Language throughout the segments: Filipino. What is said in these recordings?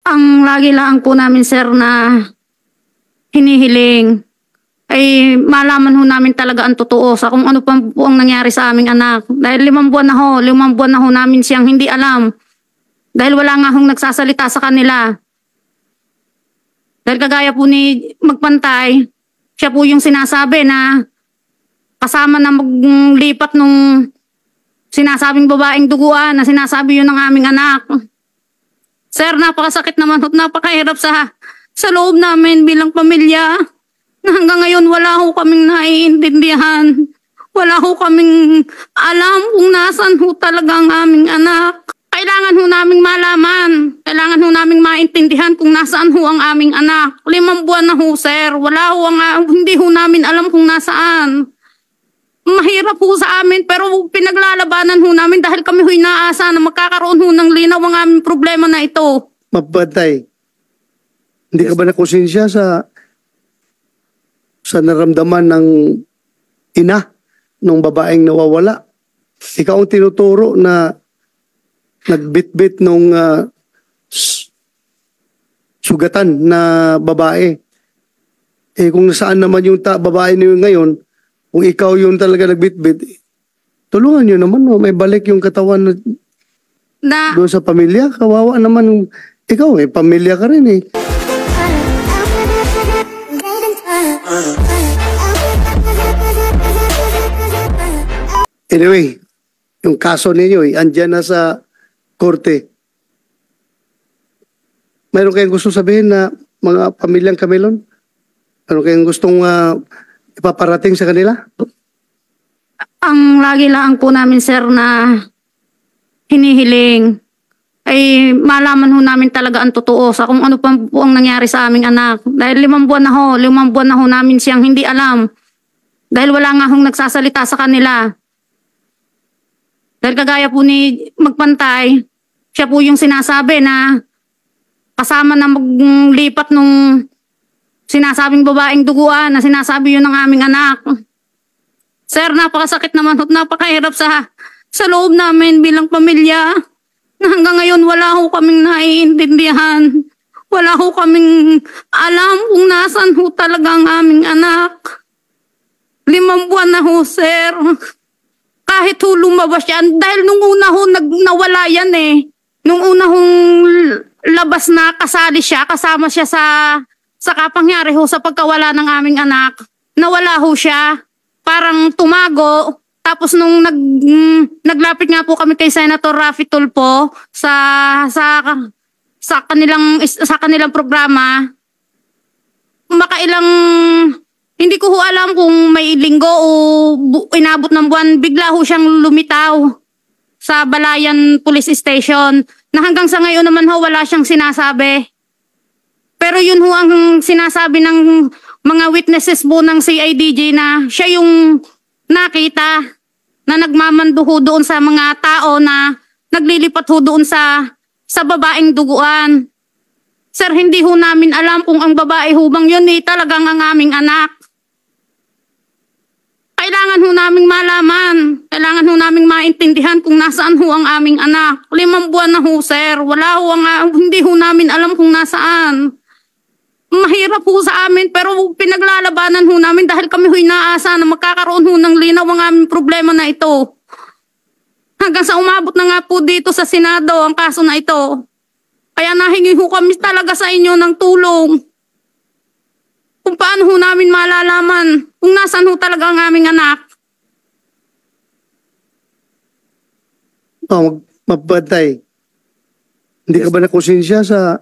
Ang lagi lang po namin, sir, na hinihiling ay malaman ho namin talaga ang totoo sa kung ano pa po ang nangyari sa aming anak. Dahil 5 buwan na ho namin siyang hindi alam. Dahil wala nga hong nagsasalita sa kanila. Dahil kagaya po ni Magpantay, siya po yung sinasabi na kasama na maglipat nung sinasabing babaeng duguan na sinasabi yun ng aming anak. Sir, napakasakit naman at napakahirap sa loob namin bilang pamilya. Hanggang ngayon wala ho kaming naiintindihan. Wala ho kaming alam kung nasan ho talaga ang aming anak. Kailangan ho naming malaman. Kailangan ho naming maintindihan kung nasaan ho ang aming anak. 5 buwan na ho, sir. Hindi ho namin alam kung nasaan. Mahirap ho sa amin pero pinaglalabanan ho namin dahil kami ho inaasa na magkakaroon ho ng linaw ang aming problema na ito. Mapatay, hindi ka ba nakonsensya sa naramdaman ng ina ng babaeng nawawala? Ikaw ang tinuturo na nagbitbit nung sugatan na babae. Kung nasaan naman yung babae niyo ngayon, kung ikaw yung talaga nagbitbit, tulungan nyo naman, may balik yung katawan na doon sa pamilya. Kawawa naman ikaw pamilya ka rin Anyway, yung kaso ninyo andyan na sa korte. Mayroon kayong gusto sabihin na mga pamilyang Camilon? Mayroon kayong gustong ipaparating sa kanila? Ang lagi lang po namin, sir, na hinihiling ay malaman ho namin talaga ang totoo sa kung ano pa po ang nangyari sa aming anak. Dahil 5 buwan na ho namin siyang hindi alam. Dahil wala nga hong nagsasalita sa kanila. Dahil kagaya po ni Magpantay, siya po yung sinasabi na kasama na maglipat nung sinasabing babaeng duguan na sinasabi yun ng aming anak. Sir, napakasakit naman at napakahirap sa loob namin bilang pamilya. Hanggang ngayon wala ho kaming naiintindihan. Wala ho kaming alam kung nasan ho talaga ang aming anak. 5 buwan na ho, sir. Kahit ho lumabas yan, dahil nung una ho nawala yan Nung una hong labas na kasali siya, kasama siya sa kapangyari ho sa pagkawala ng aming anak. Nawala ho siya, parang tumago. Tapos nung naglapit nga po kami kay Senator Raffy Tulfo sa kanilang programa, hindi ko ho alam kung may linggo o inabot ng buwan, bigla ho siyang lumitaw sa Balayan Police Station na hanggang sa ngayon naman ho wala siyang sinasabi. Pero yun ho ang sinasabi ng mga witnesses po ng CIDJ na siya yung nakita na nagmamando ho doon sa mga tao na naglilipat ho doon sa babaeng duguan. Sir, hindi ho namin alam kung ang babae hubang yun talagang ang aming anak. Kailangan ho naming malaman. Kailangan ho naming maintindihan kung nasaan ho ang aming anak. 5 buwan na ho, sir. Hindi ho namin alam kung nasaan. Mahirap ho sa amin pero pinaglalabanan ho namin dahil kami ho inaasa na magkakaroon ho ng linaw ang aming problema na ito. Hanggang sa umabot na nga po dito sa Senado ang kaso na ito. Kaya nahingi ho kami talaga sa inyo ng tulong. Kung paano ho namin malalaman kung nasaan ho talaga ang aming anak. Mapatay, hindi ka ba nakonsensya sa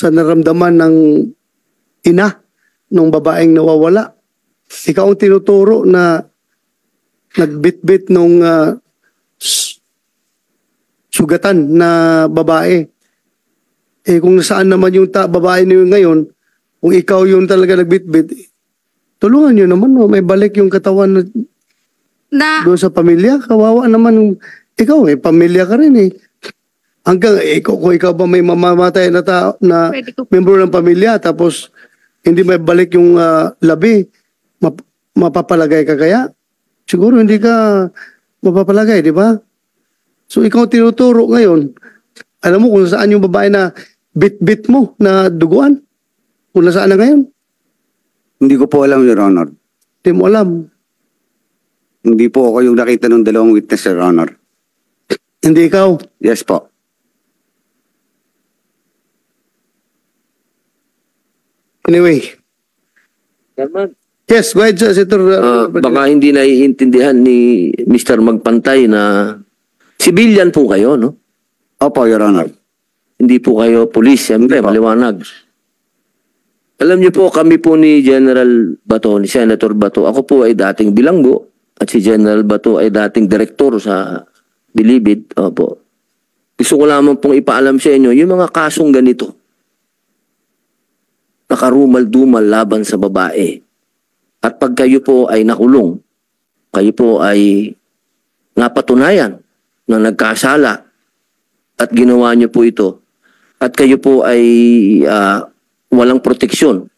naramdaman ng ina ng babaeng nawawala? Ikaw ang tinuturo na nagbitbit nung sugatan na babae. Kung nasaan naman yung babae niyo ngayon, kung ikaw yung talaga nagbitbit, tulungan nyo naman, may balik yung katawan doon sa pamilya. Kawawa naman ikaw pamilya ka rin Hanggang kung ikaw ba may mamamatay na tao na membro ng pamilya tapos hindi may balik yung labi, mapapalagay ka kaya? Siguro hindi ka mapapalagay, di ba? So ikaw tinuturo ngayon, Alam mo kung saan yung babae na bit-bit mo na duguan? Kung nasaan na ngayon? Hindi ko po alam, Your Honor. Hindi mo alam. Hindi po ako yung nakita ng dalawang witness, Your Honor. Hindi ikaw. Yes po. Anyway. Chairman, Yes, go ahead, Senator. baka hindi naiintindihan ni Mr. Magpantay na civilian po kayo, no? Opo, Your Honor. Hindi po kayo police, siyempre, Hindi po. maliwanag. Alam niyo po, kami po ni General Bato, ni Senator Bato, ako po ay dating bilanggo at si General Bato ay dating direktor sa Bilibid. Opo. Gusto ko lamang pong ipaalam sa inyo, yung mga kasong ganito, nakarumal-dumal laban sa babae. At pag kayo po ay nakulong, kayo po ay napatunayan na nagkasala at ginawa niyo po ito, at kayo po ay walang proteksyon,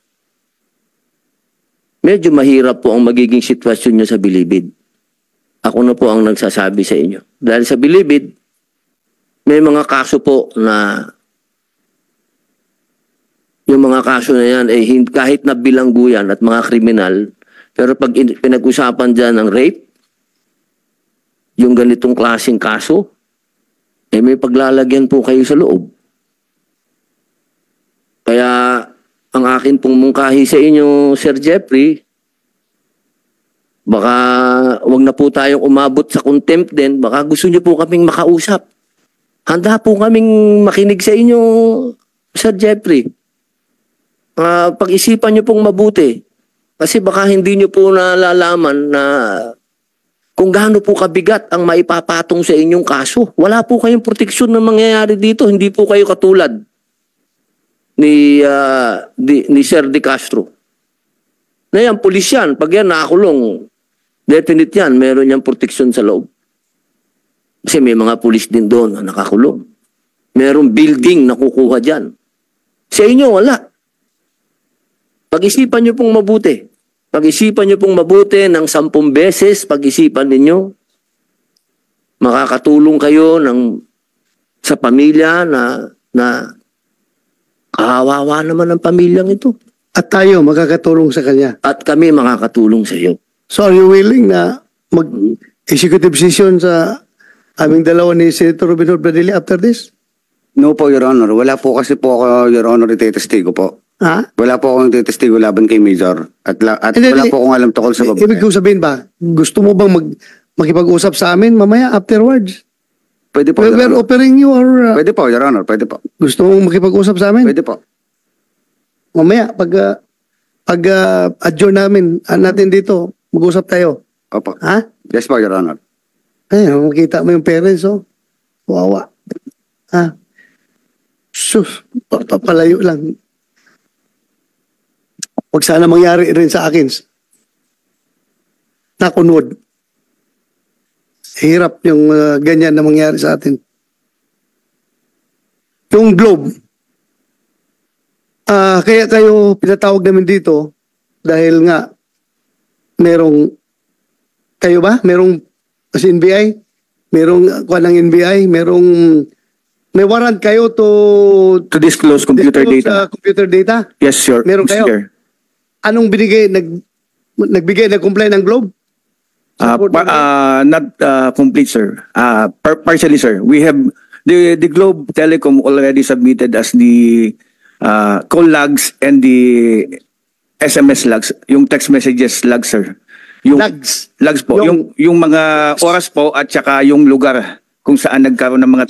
medyo mahirap po ang magiging sitwasyon niyo sa Bilibid. Ako na po ang nagsasabi sa inyo. Dahil sa Bilibid, may mga kaso po na yung mga kaso na yan, kahit na bilanggo yan at mga kriminal, pero pag pinag-usapan dyan ng rape, yung ganitong klaseng kaso, may paglalagyan po kayo sa loob. Kaya, ang akin pong mungkahi sa inyo, Sir Jeffrey, baka wag na po tayong umabot sa contempt din, baka gusto niyo po kaming makausap. Handa po kaming makinig sa inyo, Sir Jeffrey. Pag-isipan niyo pong mabuti. Kasi baka hindi niyo po nalalaman na kung gaano po kabigat ang maipapatong sa inyong kaso. Wala po kayong proteksyon na mangyayari dito. Hindi po kayo katulad ni Sir De Castro. Na yan, pulis yan. Pag yan nakakulong, definite yan, meron niyang proteksyon sa loob. Kasi may mga pulis din doon na nakakulong. Merong building na kukuha dyan. Sa inyo, wala. Pag-isipan niyo pong mabuti. Pag-isipan niyo pong mabuti ng 10 beses, pag-isipan ninyo. Makakatulong kayo sa pamilya na kawawa naman ang pamilyang ito. At tayo makakatulong sa kanya. At kami makakatulong sa iyo. So are you willing na mag-executive session sa aming dalawa ni Senator Robin Padilla after this? No po, Your Honor. Wala po kasi po ako, Your Honor, itetestigo po. Ha? Wala po akong itetestigo laban kay Major. At wala po akong alam tungkol sa babae. Ibig kong sabihin ba, gusto mo bang makipag-usap sa amin mamaya afterwards? Pwede po, Your We're Honor. offering you or Pwede po, Your Honor. Pwede po. gusto mong makipag-usap sa amin? Pwede po. Mamaya, pag adjourn natin dito, mag-usap tayo. Opo. Ha? Yes po, Your Honor. Ay, makita mo yung parents, oh. Wawa. Ha? Sus, papalayo lang. Huwag sana mangyari rin sa akin. Nakunod. Hirap yung ganyan na mangyari sa atin. Yung Globe, kaya kayo pinatawag namin dito dahil nga merong, kayo ba? Merong kasi NBI? Merong kuha ng NBI? May warrant kayo to disclose computer disclose, data. computer data? Yes, sir. Meron Mr. kayo? Chair. Anong binigay? Nagbigay na complaint ng Globe? Not complete, sir. Partially, sir. We have the Globe Telecom already submitted as the call logs and the SMS logs, yung text messages logs, sir. Yung Logs? logs po, yung mga oras po at saka yung lugar kung saan nagkaroon ng mga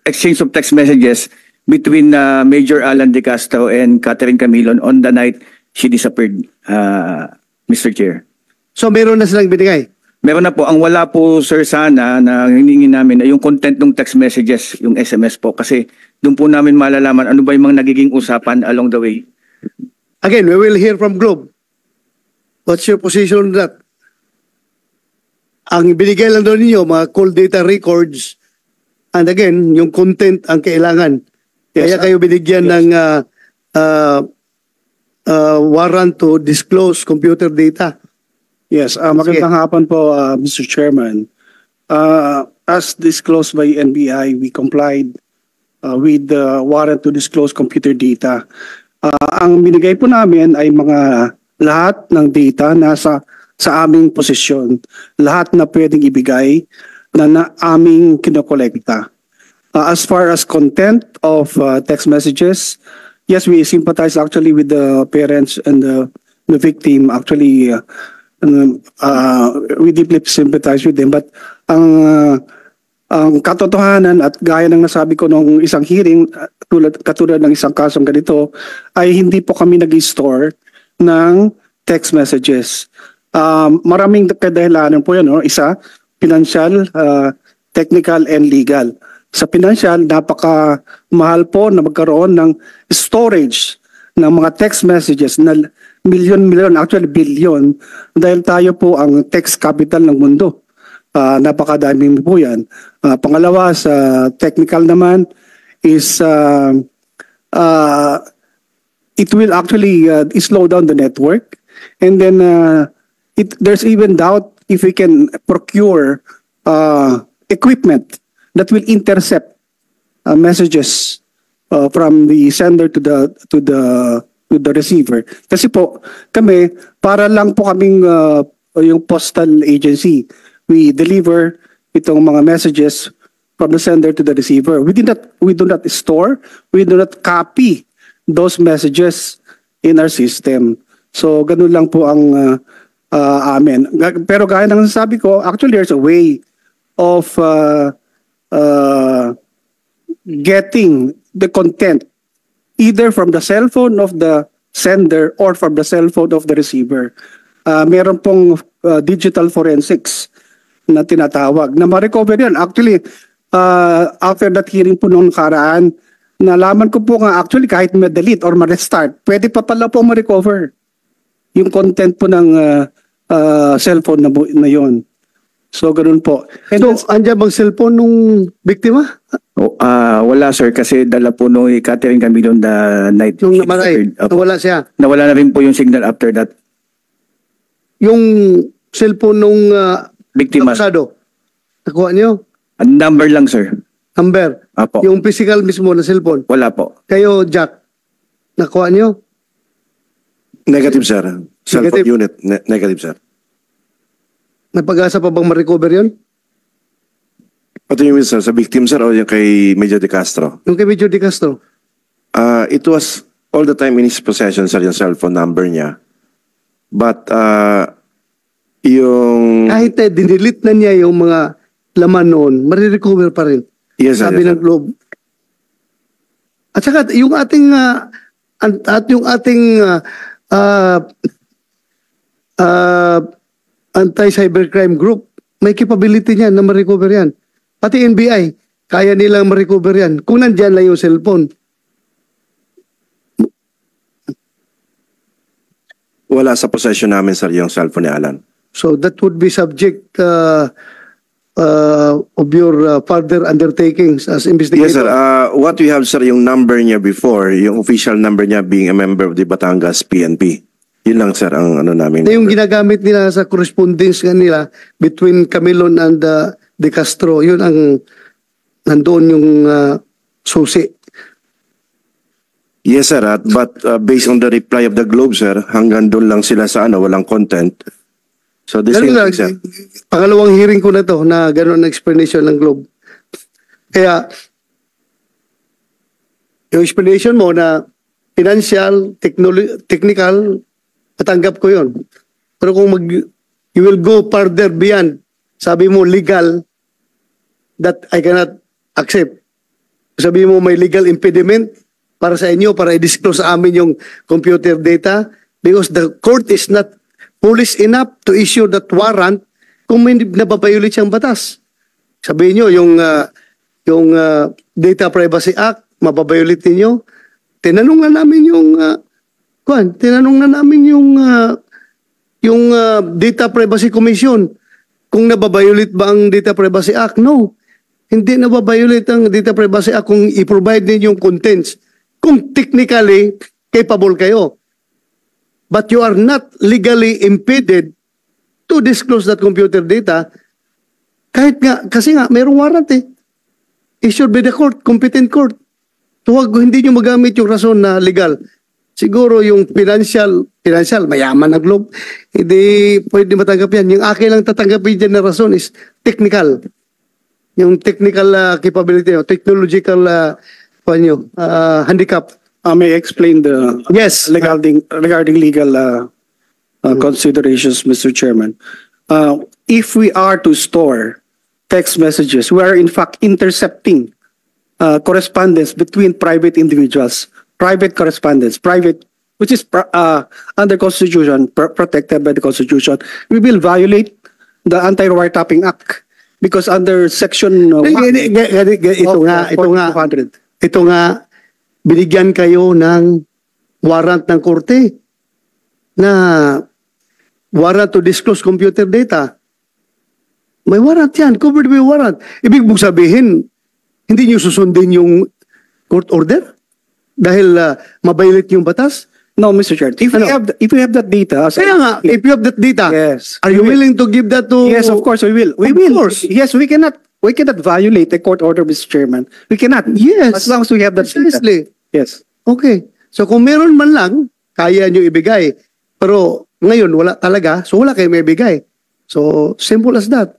exchange of text messages between Major Alan De Castro and Catherine Camilon on the night she disappeared, Mr. Chair. So meron na silang binigay? Meron na po. Ang wala po, sir, sana na hiningi namin ay yung content ng text messages, yung SMS po. Kasi doon po namin malalaman ano ba yung mga nagiging usapan along the way. Again, we will hear from Globe. What's your position on that? Ang binigay lang doon ninyo, mga call data records, and again, yung content ang kailangan. Kaya kayo binigyan ng warrant to disclose computer data. Yes, magandang hapon po, Mr. Chairman. As disclosed by NBI, we complied with the warrant to disclose computer data. Ang binigay po namin ay mga lahat ng data nasa sa aming posisyon. Lahat na pwedeng ibigay na aming kinokolekta. As far as content of text messages, yes, we sympathize actually with the parents and the victim. Actually, we deeply sympathize with them. But ang katotohanan at gaya ng nasabi ko nung isang hearing, katulad ng isang kasong ganito, ay hindi po kami nag-store ng text messages. Maraming kadahilanan po yan. No? Isa, financial, technical, and legal. Sa financial, napaka-mahal po na magkaroon ng storage ng mga text messages na milyon, actually billion, dahil tayo po ang text capital ng mundo. Napakadaming po yan. Pangalawa, sa technical naman, is it will actually slow down the network. And then, there's even doubt if we can procure equipment that will intercept messages from the sender to the receiver. Kasi po kami para lang po kaming yung postal agency. We deliver itong mga messages from the sender to the receiver. We do not store, we do not copy those messages in our system. So ganun lang po ang amin. Pero gaya ng sabi ko, actually there's a way of getting the content either from the cell phone of the sender or from the cell phone of the receiver. Meron pong digital forensics na tinatawag na ma-recover yan. Actually, after that hearing po nung nakaraan, nalaman ko po nga actually kahit ma-delete or ma-restart, pwede pa pala po ma-recover yung content po ng cellphone na yun. So, ganun po. And So, andyan bang cellphone nung biktima? Wala sir, kasi dala po nung Catherine Camilo the night. Nung she namatay? disappeared. Opo. Nawala siya? Nawala na rin po yung signal after that. Yung cellphone nung Biktima. akusado, nakuha niyo? Number lang sir. Number? Apo. Yung physical mismo na cellphone? Wala po. Kayo, Jack, nakuha niyo? Negative, sir. Cell phone Negative. unit, negative, sir. Napag-asa pa bang ma-recover yun? Pati yung sir, sa victim, sir, o yung kay Major De Castro? Yung kay Major De Castro? It was all the time in his possession, sir, yung cellphone number niya. But, yung... Kahit na dinilit na niya yung mga laman noon, marirecover pa rin. Yes, sir. Sabi Yes, ng Globe. At saka yung ating anti-cybercrime group, may capability niyan na ma-recover yan. Pati NBI, kaya nilang ma-recover yan. Kung nandyan lang yung cellphone. Wala sa possession namin, sir, yung cellphone ni Alan. So that would be subject of your further undertakings as investigator. Yes, sir. What we have, sir, yung number niya before, yung official number niya being a member of the Batangas PNP. Yun lang, sir, ang ano namin. Na yung ginagamit nila sa correspondence nila between Camilon and De Castro, yun ang nandoon yung susi. Yes, sir. But based on the reply of the Globe, sir, hanggang doon lang sila sa walang content. So this Ganun is, lang, sir. pangalawang hearing ko na to na gano'n ang explanation ng Globe. Kaya, yung explanation mo na financial, technical, matanggap ko yun. Pero kung you will go further beyond, sabi mo legal, that I cannot accept. Sabi mo may legal impediment para sa inyo, para i-disclose sa amin yung computer data because the court is not police enough to issue that warrant kung may nababayulit siyang batas. Sabihin nyo, yung Data Privacy Act, mababayulit ninyo. Tinanong na namin yung Data Privacy Commission kung nababayulit ba ang Data Privacy Act. No, hindi nababayulit ang Data Privacy Act kung i-provide ninyo yung contents. Kung technically capable kayo. But you are not legally impeded to disclose that computer data kahit nga, kasi nga mayroong warrant issued by the court, competent court. So hindi nyo magamit yung rason na legal. Siguro yung financial, mayaman na globe, hindi pwede matanggap yan. Yung akin lang tatanggapin dyan na rason is technical. Yung technical capability, technological handicap. May I explain the Yes. regarding legal considerations, Mr. Chairman. If we are to store text messages, we are in fact intercepting correspondence between private individuals, private correspondence, which is under Constitution, protected by the Constitution. We will violate the Anti-Wiretapping Act because under Section 1 Ito nga, binigyan kayo ng warrant ng korte na warrant to disclose computer data. May warrant yan. Covered by warrant. Ibig mong sabihin, hindi nyo susundin yung court order? Dahil mabiolate yung batas? No, Mr. Chair. If we have that data, Kaya nga, if you have that data, yes, are you willing to give that to... Yes, of course we will. We Of will. course. Yes, we cannot violate a court order, Mr. Chairman. We cannot. Yes. As long as we have that data. Precisely. Yes. Okay. So kung meron man lang, kaya nyo ibigay. Pero ngayon, wala talaga. So wala kayo may ibigay. So simple as that.